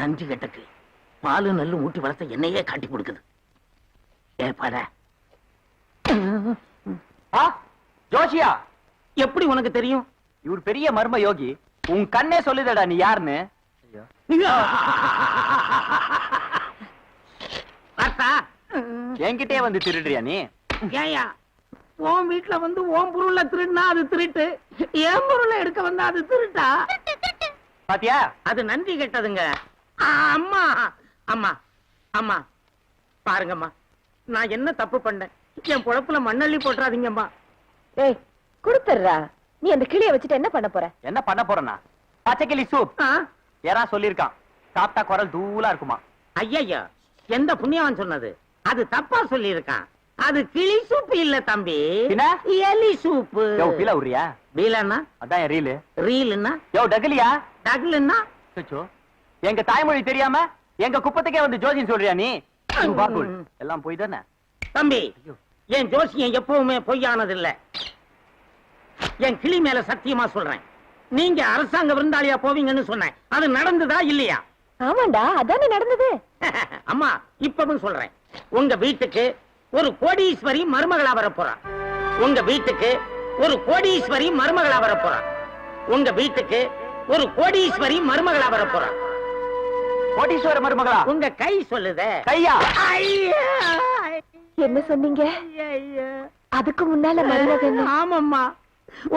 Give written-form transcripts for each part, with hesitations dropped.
நன்றி கெட்டக்கு பாலு நல்லு ஊட்டி வளர்த்த என்னையே காட்டி கொடுக்குது. ஏப்பாட ஜோஷியா, எப்படி உனக்கு தெரியும்? இவர் பெரிய மர்ம யோகி. உன் கண்ணே சொல்லுதடா நீ யாருன்னு. என்கிட்டே வந்து திருடுறியா நீ? ஏயா உன் வீட்டுல வந்து உன் பொருளை திருடுனா அது திருட்டு, என் பொருளை எடுக்க வந்தா அது திருட்டா? பாத்தியா, அது நன்றி கெட்டதுங்க. அம்மா அம்மா அம்மா பாருங்கம்மா, நான் என்ன தப்பு பண்ணேன்? என் பொழப்புல மண்ணள்ளி போட்டுறாதீங்கம்மா. ஏய் குடுத்துறா, நீ அந்த கிளிய வச்சுட்டு என்ன பண்ண போற? என்ன பண்ண போறேன்னா பச்சைக்கிளி சூப். யாரா சொல்லிருக்கான், சாப்பிட்டா குரல் தூளா இருக்குமா. ஐயா, எந்த புண்ணியவன் சொன்னது? அது தப்பா சொல்லி இருக்கான். அது கிளி சூப்பு இல்ல தம்பி, எலி சூப்பு. பீலா உரியா? பீலன்னா அதான் ரீலு. ரீலுன்னா டகலியா? டகுலுன்னா எங்க தாய்மொழி தெரியாம எங்க குப்பத்துக்கே வந்து ஜோசியம் சொல்றியா நீ? எல்லாம் போய் தானே தம்பி. என் ஜோசியம் எப்பவுமே பொய்யானது இல்ல. என் கிளி மேல சத்தியமா சொல்றேன். நீங்க அரசாங்க விருந்தாளியா போவீங்கன்னு சொன்னேன், அது நடந்ததா இல்லையா? ஆமாண்டா, அதானே நடந்தது. அம்மா இப்பவும் சொல்றேன், உங்க வீட்டுக்கு ஒரு கோடீஸ்வரி மருமகளா வரப்போறா. உங்க வீட்டுக்கு ஒரு கோடீஸ்வரி மருமகளா வரப்போறா. உங்க வீட்டுக்கு ஒரு கோடீஸ்வரி மருமகளா வரப்போறா. கோடீஸ்வர மருமகளா? உங்க கை சொல்லுதே. கையா? என்ன சொன்னீங்க? அதுக்கு முன்னால மருமகன்? ஆமாம்மா,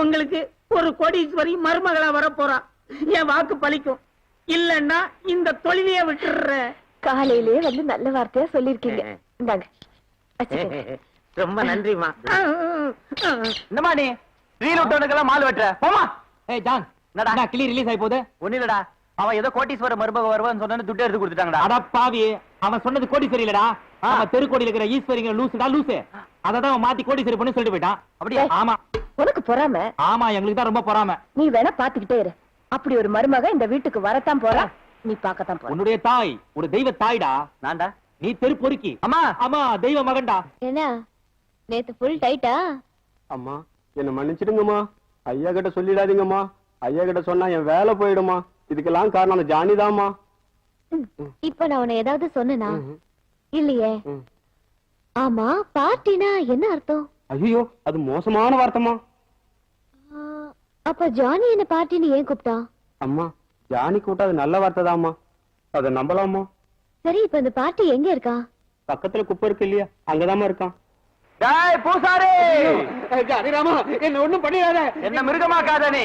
உங்களுக்கு ஒரு கோடீஸ்வரி மருமகளா வரப்போறா. என் வாக்கு பலிக்கும். இல்லன்னா இந்த தொழிலையே விட்டுறேன். காலையிலே வந்து நல்ல வார்த்தையா சொல்லிருக்கீங்க. இந்தாங்க. ரொம்ப நன்றிமா. என்னமா நீ ரீல் விட்டவனுக்கெல்லாம் மால் வெட்டுற? போமா. ஏய் ஜான், என்னடா கிளி ரிலீஸ் ஆயி போகுது? ஒண்ணு இல்லடா, அவன் ஏதோ கோடீஸ்வர மருமக வருவான்னு சொன்னு துட்டு எடுத்து கொடுத்துட்டாங்கடா. அட பாவி, அவன் சொன்னது கோடீஸ்வரி இல்லடா, அவன் தெருக்கோடியில இருக்கிற ஈஸ்வரிங்க லூசுடா லூசு. அததான் அவன் மாத்தி கோடீஸ்வரி பண்ணி சொல்லிட்டு போயிட்டான். அப்படியே? ஆமா. உனக்கு பொறாம? ஆமா, எங்களுக்கு தான் ரொம்ப பொறாம. நீ வேணா பாத்துக்கிட்டே இரு. அப்படி ஒரு மருமக இந்த வீட்டுக்கு வரத்தான் போறா, நீ பாக்கத்தான் போற. உன்னுடைய தாய் ஒரு தெய்வ தாய்டா. நான்டா. நீ தெரு பொறுக்கி. அம்மா ஆமா, தெய்வ மகன்டா. என்ன நேத்து ஃபுல் டைட்டா? அம்மா என்ன மன்னிச்சிடுங்கம்மா, ஐயா கிட்ட சொல்லிடாதீங்கம்மா. ஐயா கிட்ட சொன்னா என் வேலை போயிடுமா. இதுக்கெல்லாம் காரணம் அந்த ஜானிதாம்மா. இப்ப நான் உன்னை ஏதாவது சொன்னா இல்லையே? ஆமா, பார்ட்டினா என்ன அர்த்தம்? ஐயோ, அது மோசமான வார்த்தைமா. அப்ப ஜானி என்ன பார்ட்டின்னு ஏன் கூப்பிட்டா? அம்மா, ஜானி கூப்பிட்டா அது நல்ல வார்த்தை தான்மா, அதை நம்பலாமா? சரி, இப்ப இந்த பார்ட்டி எங்க இருக்கா? பக்கத்துல குப்பை இருக்கு இல்லையா, அங்கதாம்மா இருக்கான். டேய் பூசாரி, ஜானிராமா என்ன ஒண்ணும் பண்ணிடாத. என்ன மிருகமாக்காத நீ.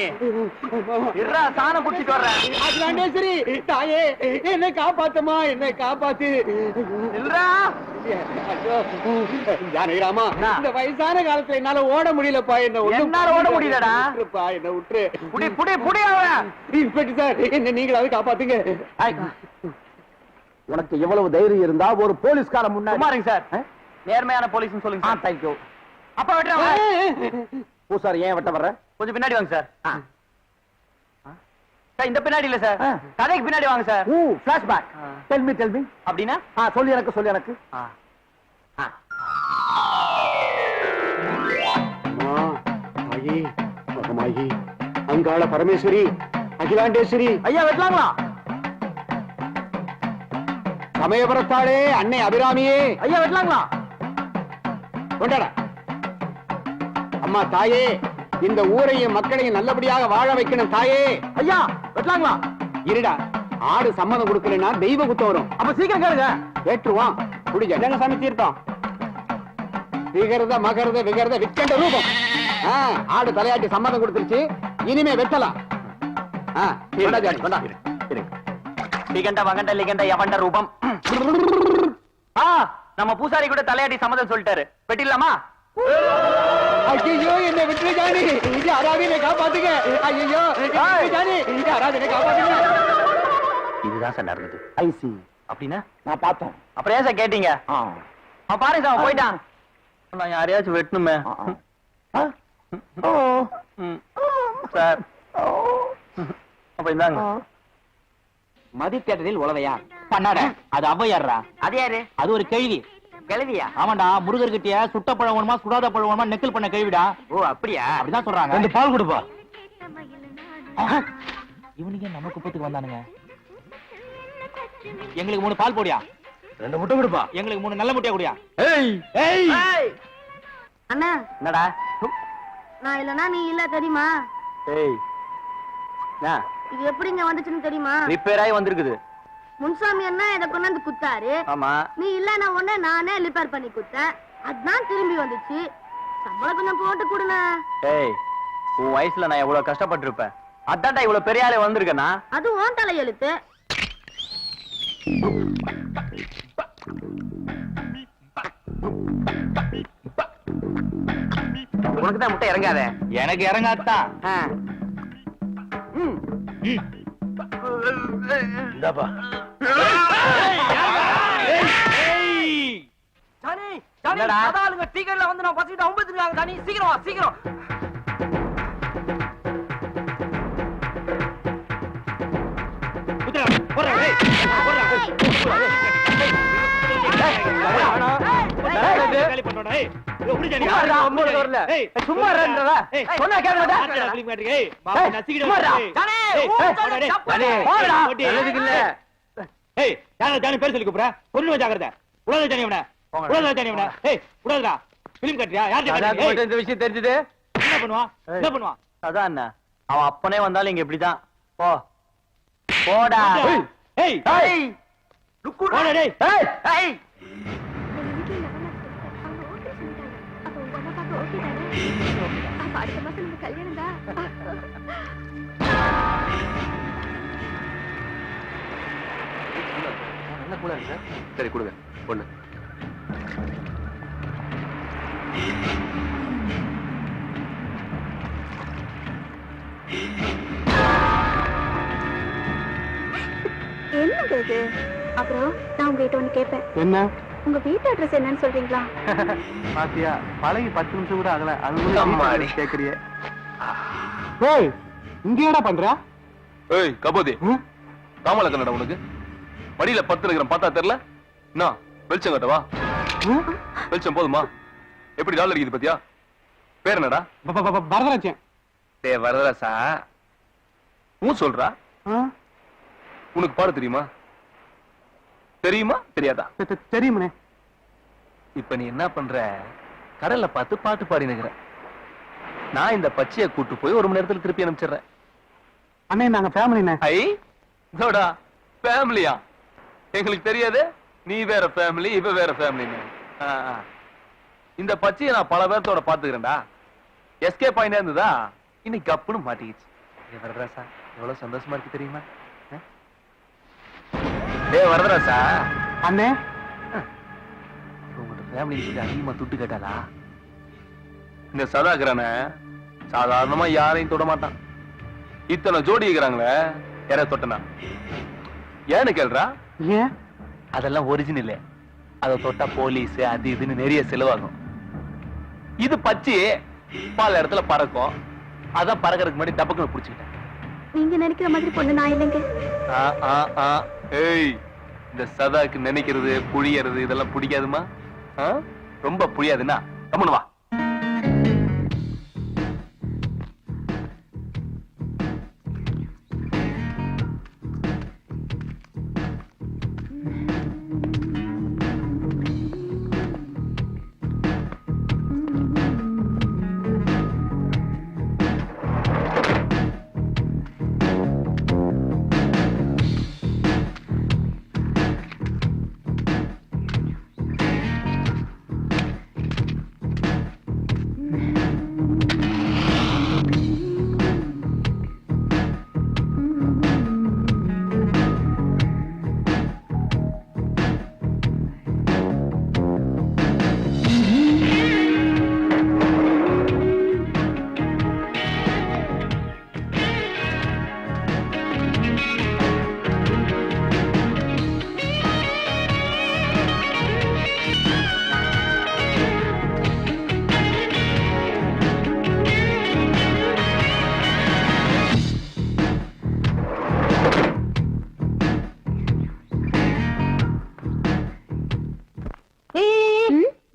இருடா, சாணம் குடிச்சிட்டு வர்றேன். அகிலாண்டேஸ்வரி தாயே, என்னை காப்பாத்துமா, என்னை காப்பாத்து. இல்லடா ஜானகிராமா, இந்த வயசான காலத்துல என்னால ஓட முடியலப்பா. என்னால ஓட முடியலடா. என்ன விட்டுரு. புடி புடி புடி. அவன் இன்ஸ்பெக்டர் சார், என்ன நீங்களாவது காப்பாத்துங்க. உனக்கு எவ்வளவு தைரியம் இருந்தா ஒரு போலீஸ்கார முன்னாடி? குமாரிங்க சார், நேர்மையான போலீஸ் சொல்லுங்க. தேங்க்யூ. அப்பா வெட்டுறேன். பூசாரி ஏன் வெட்ட வர்ற? கொஞ்சம் பின்னாடி வாங்க சார். சார் இந்த பின்னாடி இல்ல சார், கதைக்கு பின்னாடி வாங்க சார். ஃபிளாஷ்பேக். Tell me. அப்படின்னா சொல்லி எனக்கு. மாயி, அங்காள பரமேஸ்வரி, அகிலாண்டேஸ்வரி. ஐயா வெட்டலாங்களா? சமயபுரத்தாளே, அன்னை அபிராமியே. ஐயா வெட்டலாங்களா? கொண்டாடா. அம்மா தாயே, இந்த ஊரையும் மக்களையும் நல்லபடியாக வாழ வைக்கணும் தாயே. ஐயா வெட்டலாங்களா? இருடா, ஆடு சம்மதம் கொடுக்கலன்னா தெய்வ குத்தம் வரும். அப்ப சீக்கிரம் கேளுங்க. ஏற்றுவான். குடிஜ என்னங்க சாமி தீர்த்தம்? விகரத மகரத விகரத விக்கண்ட ரூபம். ஆடு தலையாட்டி சம்மதம் கொடுத்துருச்சு, இனிமே வெட்டலாம். லிகண்ட வகண்ட லிகண்ட யவண்ட ரூபம். நம்ம பூசாரி கூட தலையாட்டி சம்மதம் சொல்லிட்டாரு. வெட்டிடலாமா? ஐயோ, என்ன விட்டு ஜானி, யாராவது என்னை காப்பாத்துங்க. ஐயோ ஜானி, யாராவது என்னை காப்பாத்துங்க. இதுதான் சார் நடந்தது. ஐசி அப்படின்னா நான் பார்த்தேன். அப்புறம் ஏன் சார் கேட்டீங்க? பாருங்க சார், போயிட்டான். நான் யாரையாச்சும் வெட்டணுமே சார். அப்ப இந்தாங்க. மதித்தேட்டரில் உளவையா பண்ணாட, அது ஔவையாரா. அது யாரு? அது ஒரு கேள்வி. கிளவியா? ஆமாண்டா, முருகர்கிட்டய சுட்ட பழம் வேணுமா சுடாத பழம் வேணுமா நெக்கல் பண்ண கேள்விடா. ஓ அப்படியா? அப்படிதான் சொல்றாங்க. ரெண்டு பால் கொடுப்பா. இவனுக்கு நம்ம குப்பத்துக்கு வந்தானுங்க. எங்களுக்கு 3 பால் போடியா. 2 முட்டை கொடுப்பா. எங்களுக்கு 3 நல்ல முட்டையா குடியா. ஏய் ஏய் அண்ணா என்னடா நான் இல்லனா நீ இல்ல தெரியுமா? ஏய் இது எப்படிங்க வந்துச்சுன்னு தெரியுமா? ரிப்பேர் ஆகி வந்திருக்குது. முன்சாமி அண்ணா இத கொண்டாந்து குத்தாரு. ஆமா நீ இல்லனா உடனே நானே ரிப்பேர் பண்ணி குத்தேன். அதான் திரும்பி வந்துச்சு. சம்பளம் கொஞ்சம் போட்டு கொடுங்க. ஏய் உன் வயசுல நான் எவ்வளவு கஷ்டப்பட்டிருப்பேன். அதான்டா இவ்வளவு பெரிய ஆளே வந்திருக்கேனா? அது உன் தலையெழுத்து. உனக்கு தான் முட்டை இறங்காத. எனக்கு இறங்காதான். இந்தாப்பா. என்னடா? டீக்கெட்ல வந்து நான் பசிட்டு அம்பத்துக்காங்க தானி சீக்கிரம் வா சீக்கிரம். குத்துறா போறா. ஏய் போறா. காலி பண்ணடா. ஏய் புடிச்சா நீ சும்மா இருடா, அம்மா வரல. ஏய் சும்மா இருடா. சொன்னா கேளுடா. Film matric. ஏய் பாப்பா நசிக்கிடா. ஜானே போடா. நல்லதுக்கு இல்ல. ஏய் ஜானே பேர் சொல்லி கூப்பிடுற. பொண்ணு ஜாக்கிரதை. உலக ஜானி அவன. உலக ஜானி அவன. ஏய் உலகடா. ஃபிலிம் கட்டறியா? யார்ட்ட அதான் கட்டறீங்க? இந்த விஷயம் தெரிஞ்சது. என்ன பண்ணுவா? என்ன பண்ணுவா? அதான் அண்ணா அவன் அப்பனே வந்தாலும் இங்க இப்படிதான். போ போடா. ஏய் ஏய் போடா டேய். ஏய் ஏய் அடுத்த மாசம் நம்ம கல்யாணம் தான். நல்ல கூட இருக்கு. சரி கொடுங்க பொண்ணு. என்னங்க இது? அப்புறம் நான் உங்ககிட்ட ஒண்ணு கேட்பேன். என்ன உங்க வீட்டு அட்ரஸ் என்னன்னு சொல்றீங்களா? பாத்தியா பழகி 10 நிமிஷம் கூட ஆகல. அது கேக்குறியே. ஏய் இங்க என்னடா பண்ற? ஏய் கபோதி காமல கண்ணடா உனக்கு படியில 10 இருக்கிற பார்த்தா தெரியல. என்ன வெளிச்சம் கட்டவா? வெளிச்சம் போதுமா? எப்படி டால் அடிக்குது பாத்தியா? பேர் என்னடா? வரதராஜன். டேய் வரதராசா சொல்றா. உனக்கு பாட தெரியுமா? தெரியுமா தெரியாதா? தெரியுமனே. இப்ப நீ என்ன பண்ற? கடல்ல பார்த்து பாட்டு பாடி நிக்கிற. நான் இந்த பச்சையை கூட்டு போய் 1 மணி நேரத்துல திருப்பி அனுப்பிச்சிடுறேன். அண்ணே நாங்க ஃபேமிலினே. ஐ இதோடா ஃபேமிலியா? எங்களுக்கு தெரியாது. நீ வேற ஃபேமிலி இவ வேற ஃபேமிலி. இந்த பச்சையை நான் பல பேர்த்தோட பாத்துக்கிறேன்டா. எஸ்கேப் ஆயினே இருந்ததா இன்னைக்கு கப்புன்னு மாட்டிக்கிச்சு. வரதராசா எவ்வளவு சந்தோஷமா இருக்கு தெரியுமா? டே வரதராசா அண்ணே உங்களோட ஃபேமிலி கிட்ட அதிகமா துட்டு கேட்டாளா? இந்த சதாகரனை சாதாரணமா யாரையும் தொட மாட்டான். இத்தனை ஜோடி இருக்கிறாங்களே யார தொட்டனா? ஏன்னு கேள்றா? ஏன்? அதெல்லாம் ஒரிஜினல். அதை தொட்டா போலீஸ் அது இதுன்னு நிறைய செலவாகும். இது பச்சை பல இடத்துல பறக்கும். அதான் பறக்கிறதுக்கு முன்னாடி டபக்குன்னு புடிச்சுக்கிட்டேன். நீங்க நினைக்கிற மாதிரி பொண்ணு நான் இல்லைங்க. ஏய் இந்த சதாக்கு நினைக்கிறது புழியறது இதெல்லாம் பிடிக்காதுமா? ரொம்ப புரியாதுன்னா கம்முனு வா.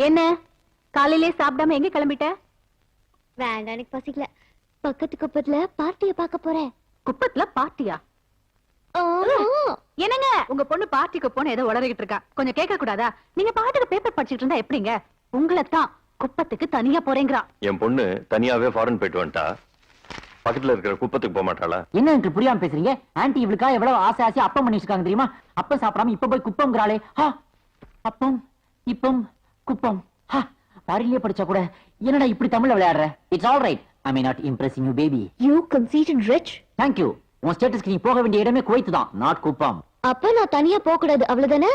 என்ன காலையிலே சாப்பிடாம எங்க கிளம்பிட்ட? வேண்டாம் எனக்கு பசிக்கல. பக்கத்து குப்பத்துல பார்ட்டிய பார்க்க போறேன். குப்பத்துல பார்ட்டியா? என்னங்க உங்க பொண்ணு பார்ட்டிக்கு போன ஏதோ உளறிக்கிட்டு இருக்கா, கொஞ்சம் கேட்க கூடாதா? நீங்க பாட்டுக்கு பேப்பர் படிச்சிட்டு இருந்தா எப்படிங்க? உங்களைத்தான் குப்பத்துக்கு தனியா போறேங்கிறா. என் பொண்ணு தனியாவே ஃபாரின் போயிட்டு வந்துட்டா, பக்கத்துல இருக்கிற குப்பத்துக்கு போக மாட்டாளா? என்ன என்று புரியாம பேசுறீங்க? ஆன்ட்டி இவளுக்கா எவ்வளவு ஆசை ஆசையா அப்பம் பண்ணி வச்சிருக்காங்க தெரியுமா? அப்பம் சாப்பிடாம இப்ப போய் குப்பம்ங்கறாளே. அப்பம் இப்பம் குப்பம். பாரிலே படிச்சா கூட என்னடா இப்படி தமிழ்ல விளையாடுற? It's all right. I may not impressing you baby. You conceited rich. Thank you. உன் ஸ்டேட்டஸ்க்கு நீ போக வேண்டிய இடமே குவைத் தான், நாட் குப்பம். அப்ப நான் தனியா போக கூடாது அவ்வளவுதானே?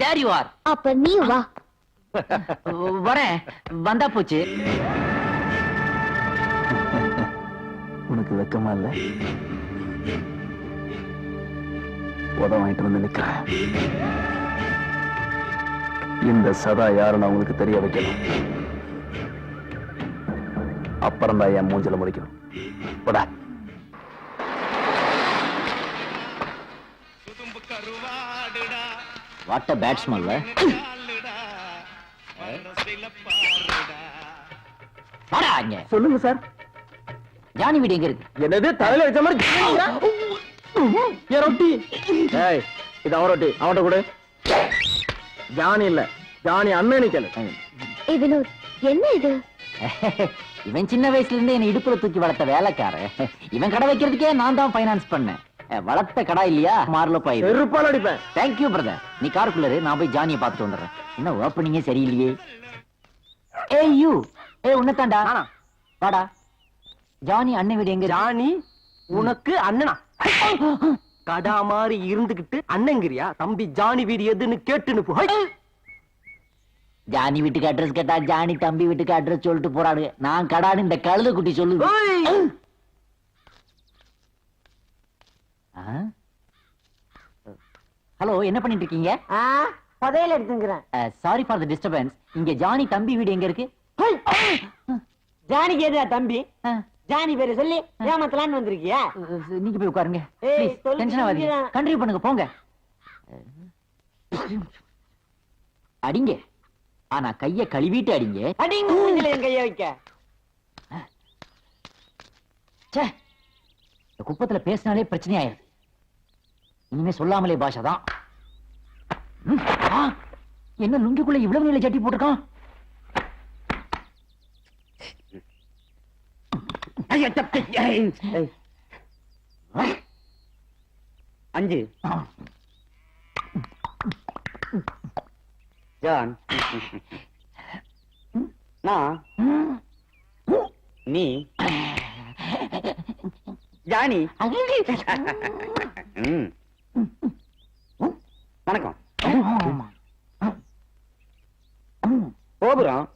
There you are. அப்ப நீ வா. வரேன், வந்தா போச்சு. உனக்கு வெக்கமா இல்ல? உத வாங்கிட்டு வந்து நிக்கிற. இந்த சதா யாருன்னு அவங்களுக்கு தெரிய வைக்கணும். அப்புறம் தான் என் மூஞ்சில முடிக்கணும். போடா. What a bad smell. வாடா இங்க. சொல்லுங்க சார். ஜானி வீடு எங்க இருக்கு? என்னது தலையில வச்ச மாதிரி ரொட்டி? ஏய், இது அவன் ரொட்டி, அவன்கிட்ட கொடு. ஜானி இல்ல, ஜானி அண்ணன் கேளு. வினோத், என்ன இது? இவன் சின்ன வயசுல இருந்து என்ன இடுப்புல தூக்கி வளர்த்த வேலைக்காரன். இவன் கடை வைக்கிறதுக்கே நான் தான் ஃபைனான்ஸ் பண்ணேன். வளர்த்த கடை இல்லையா, மார்ல போய் செருப்பால் அடிப்பேன். Thank you brother. நீ காருக்குள்ள இரு, நான் போய் ஜானியை பார்த்துட்டு வந்துடுறேன். என்ன ஓப்பனிங்கே சரியில்லையே. ஏய் யூ, ஏய் உன்னதாண்டா. வாடா. ஜானி அண்ணன் வீடு எங்க? ஜானி உனக்கு அண்ணனா? கடா மாதிரி இருந்துகிட்டு அண்ணங்கிறியா? தம்பி ஜானி வீடு எதுன்னு கேட்டுன்னு போ. ஜானி வீட்டுக்கு அட்ரஸ் கேட்டா ஜானி தம்பி வீட்டுக்கு அட்ரஸ் சொல்லிட்டு போறாடு. நான் கடான்னு இந்த கழுத குட்டி சொல்லுது. ஹலோ, என்ன பண்ணிட்டு இருக்கீங்க? புதையல் எடுத்துக்கிறேன். Sorry for the disturbance. இங்க ஜானி தம்பி வீடு எங்க இருக்கு? ஜானிக்கு எதுடா தம்பி? ஜானி பேரு சொல்லி ஏமாத்தலான்னு வந்திருக்கியா? நீங்க போய் உட்காருங்க. ஏய், டென்ஷன் ஆகாதீங்க. கண்டினியூ பண்ணுங்க, போங்க. அடிங்க, ஆனா கைய கழுவிட்டு அடிங்க. அடிங்க, மூஞ்சில என் கைய வைக்க. ச்சே, இந்த குப்பத்துல பேசினாலே பிரச்சனை ஆயிருது. இனிமே சொல்லாமலே பாஷா தான். என்ன லுங்கிக்குள்ள இவ்வளவு நீள சட்டி போட்டிருக்கான்? அஞ்சு ஜான், நான், நீ, ஜானி. வணக்கம். கோபுரம்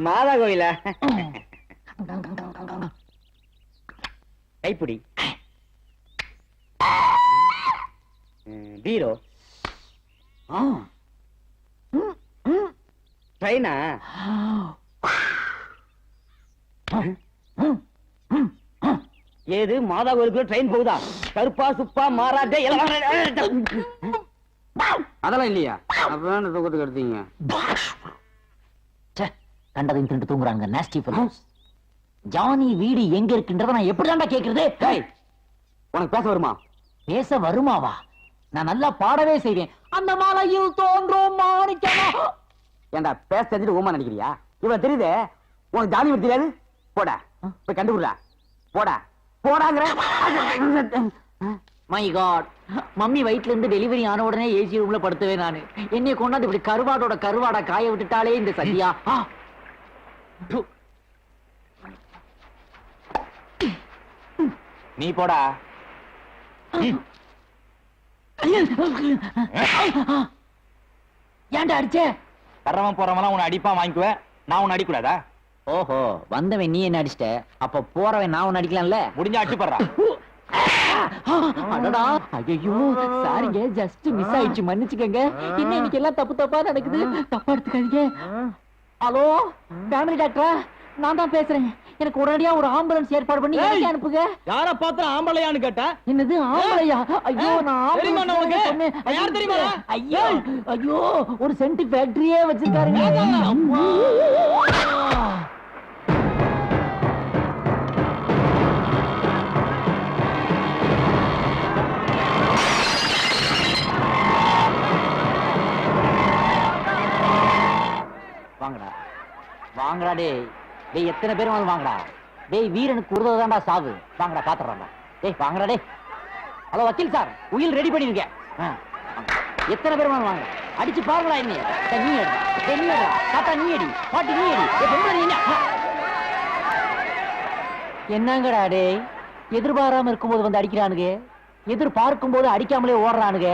மாதா கோயில கைப்பிடி பீரோ ட்ரெயினா ஏது மாதா கோயிலுக்கு ட்ரெயின் போகுதா? கருப்பா சுப்பா மாறாட்டே அதெல்லாம் இல்லையா? அப்ப தூக்கத்துக்கு எடுத்தீங்க. கண்டதையும் திண்டு தூங்குறாங்க நாஸ்டி ஃபெலோஸ். ஜானி வீடு எங்க இருக்குன்றத நான் எப்படிதான்டா கேக்குறது? உனக்கு பேச வருமா? பேச வருமாவா? நான் நல்லா பாடவே செய்வேன். அந்த மலையில் தோன்றும் மாணிக்கமா. ஏண்டா பேச தெரிஞ்சுட்டு ஊமா நினைக்கிறியா? இவன் தெரியுதே, உனக்கு ஜானி வீடு தெரியாது? போடா போய் கண்டுபிடுறா. போடா போடாங்கிற. மை காட், மம்மி வயிற்றுல இருந்து டெலிவரி ஆன உடனே ஏசி ரூம்ல படுத்தவே நானு. என்னைய கொண்டாந்து இப்படி கருவாடோட கருவாடா காய விட்டுட்டாலே இந்த சதியா. நீ போடா. ஏன்டா அடிச்சே? வர்றவன் போறவன் உன்னை அடிப்பான், வாங்கிக்குவேன். நான் உன்னை அடிக்கூடாதா? ஓஹோ, வந்தவன் நீ என்ன அடிச்சிட்ட, அப்ப போறவன் நான் உன்னை அடிக்கலாம்ல? முடிஞ்சா அடிச்சு போடுறா. அடடா, ஐயோ சாரிங்க, ஜஸ்ட் மிஸ் ஆயிடுச்சு, மன்னிச்சுக்கங்க. என்ன இன்னைக்கு எல்லாம் தப்பு தப்பா நடக்குது, தப்பா எடுத்துக்காதீங்க. ஹலோ, ஃபேமிலி டாக்டரா? நான் தான் பேசுறேன். எனக்கு உடனடியா ஒரு ஆம்புலன்ஸ் ஏற்பாடு பண்ணி எனக்கு அனுப்புங்க. யார பாத்திர ஆம்பளையான்னு கேட்டா? என்னது ஆம்பளையா? ஐயோ, நான் தெரியுமா உனக்கு? யார் தெரியுமா? ஐயோ ஐயோ, ஒரு சென்ட் ஃபேக்டரியே வச்சிருக்காருங்க. அம்மா. வாங்கடா டேய். டேய் எத்தனை பேர் வந்து வாங்கடா. டேய் வீரனுக்கு உருததாண்டா சாவு. வாங்கடா பாத்துறோம்டா. டேய் வாங்கடா டேய். ஹலோ வக்கீல் சார், உயில் ரெடி பண்ணிருங்க. எத்தனை பேர் வந்து வாங்க. அடிச்சு பாருங்களா என்ன. நீ எடு. டேய் நீ எடு. தாத்தா நீ எடி. பாட்டி நீ எடி. பொம்பளை நீ என்ன? என்னங்கடா டேய், எதிர்பாராம இருக்கும்போது வந்து அடிக்கிறானுங்க, எதிர்பார்க்கும் போது அடிக்காமலே ஓடுறானுங்க.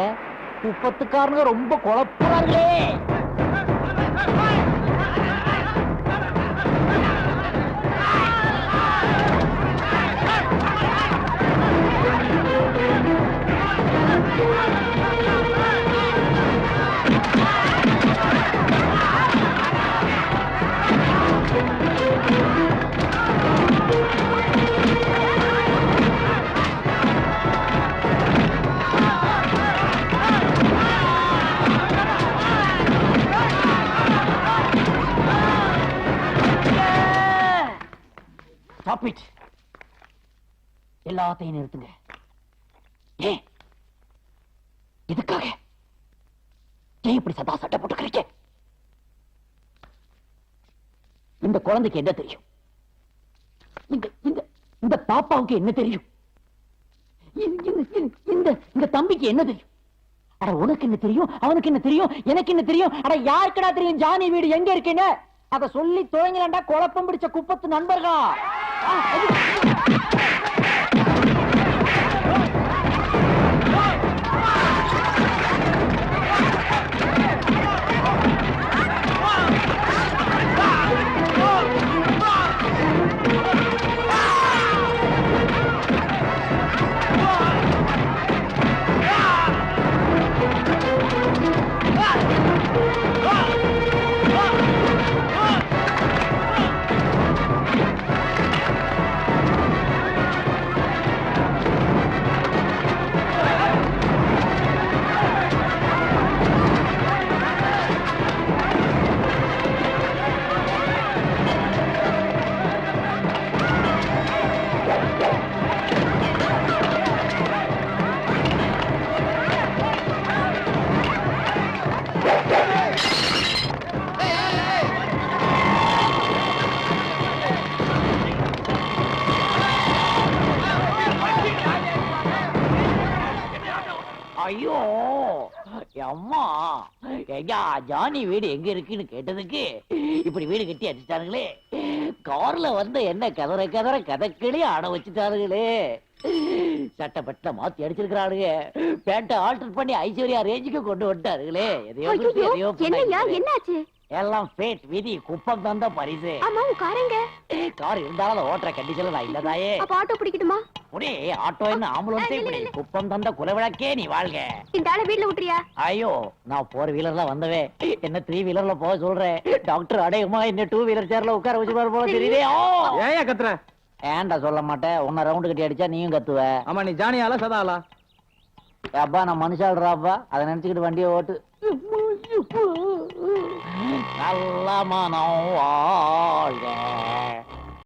குப்பத்துக்காரனுங்க ரொம்ப குழப்புறாங்களே. Stop it. எல்லாத்தையும் நிறுத்துங்க. ஏன் இதுக்காக ஏன் இப்படி சதா சட்டை போட்டுக்கிறீங்க? இந்த குழந்தைக்கு என்ன தெரியும்? இந்த பாப்பாவுக்கு என்ன தெரியும்? இந்த தம்பிக்கு என்ன தெரியும்? அட உனக்கு என்ன தெரியும்? அவனுக்கு என்ன தெரியும்? எனக்கு என்ன தெரியும்? அட யாருக்குடா தெரியும் ஜானி வீடு எங்க இருக்குன்னு? அத சொல்லி துவங்கலண்டா குழப்பம் பிடிச்ச குப்பத்து நண்பர்களா. ஐயோ அம்மா, ஐயா ஜானி வீடு எங்க இருக்குன்னு கேட்டதுக்கு இப்படி வீடு கட்டி அடிச்சிட்டானுங்களே. கார்ல வந்து என்ன கதற கதக்கிளி அட வச்சுட்டானுங்களே. சட்டப்பட்ட மாத்தி அடிச்சிருக்கிறானுங்க. பேட்டை ஆல்டர் பண்ணி ஐஸ்வர்யா ரேஞ்சுக்கு கொண்டு வந்துட்டாருங்களே. எதையோ என்னாச்சு? எல்லாம் பேட் விதி, குப்பம் தந்த பரிசு. ஆமா காரங்க கார் இருந்தாலும் அதை ஓட்டுற கண்டிஷன்ல நான் இல்லதாயே. அப்ப ஆட்டோ பிடிக்கட்டுமா? உடே ஆட்டோ என்ன ஆம்புலன்ஸே இப்படி குப்பம் தந்த குலவிளக்கே நீ வாழ்க. இந்த ஆளை வீட்டுல விட்டுறியா? ஐயோ நான் 4 வீலர்ல வந்தவே, என்ன 3 வீலர்ல போக சொல்றேன். டாக்டர் அடையுமா என்ன 2 வீலர் சேர்ல உட்கார வச்சு போல தெரியுதே. ஏன் கத்துற? ஏன்டா சொல்ல மாட்டேன். உன்ன ரவுண்டு கட்டி அடிச்சா நீயும் கத்துவ. ஆமா நீ ஜானியாலா சதாலா? அப்பா நான் மனுஷாடுறாப்பா, அதை நினைச்சுக்கிட்டு வண்டியை ஓட்டு. நல்ல மனம் வாழ்க.